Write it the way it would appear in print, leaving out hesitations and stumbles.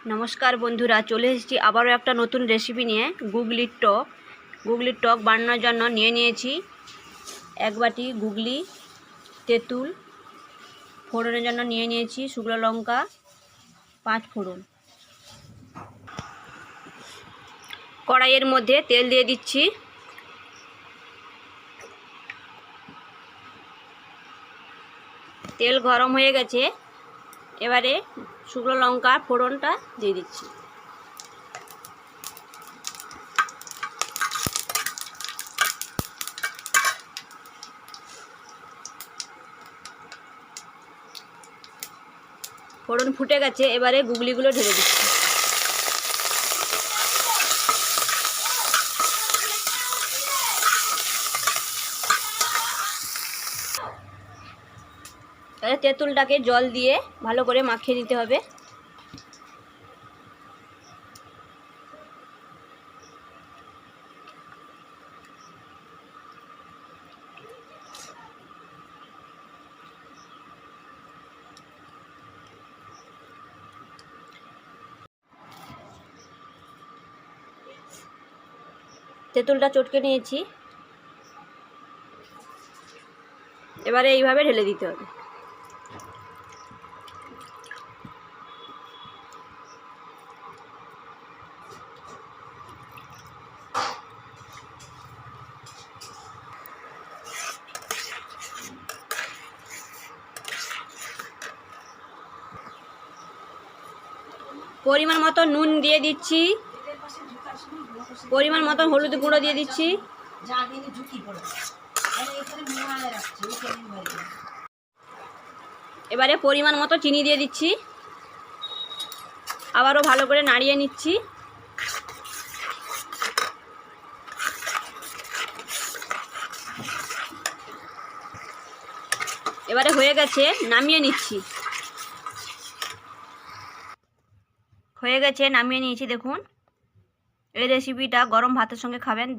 নমস্কার বন্ধুরা, চলে এসেছি আবারও একটা নতুন রেসিপি নিয়ে। গুগলির টক বানানোর জন্য নিয়ে নিয়েছি 1 বাটি গুগলি, তেঁতুল, ফোড়নের জন্য নিয়ে নিয়েছি শুকনো লঙ্কা 5 ফোড়ন। কড়াইয়ের মধ্যে তেল দিয়ে দিচ্ছি। তেল গরম হয়ে গেছে, এবারে শুকনো লঙ্কা ফোড়নটা দিয়ে দিচ্ছি। ফোড়ন ফুটে গেছে, এবারে গুগলিগুলো ঢেলে দিচ্ছি। তেঁতুলটাকে জল দিয়ে ভালো করে মাখিয়ে নিতে হবে। তেঁতুলটা চটকে নিয়েছি, এবারে এইভাবে ঢেলে দিতে হবে। পরিমাণ মতো নুন দিয়ে দিচ্ছি, পরিমাণ মতো হলুদ গুঁড়ো দিয়ে দিচ্ছি, এবারে পরিমাণ মতো চিনি দিয়ে দিচ্ছি। আবারও ভালো করে নাড়িয়ে নিচ্ছি। এবারে হয়ে গেছে, নামিয়ে নিচ্ছি। নামিয়ে নিয়েছি। দেখুন, এই রেসিপিটা গরম ভাতের সঙ্গে খাবেন।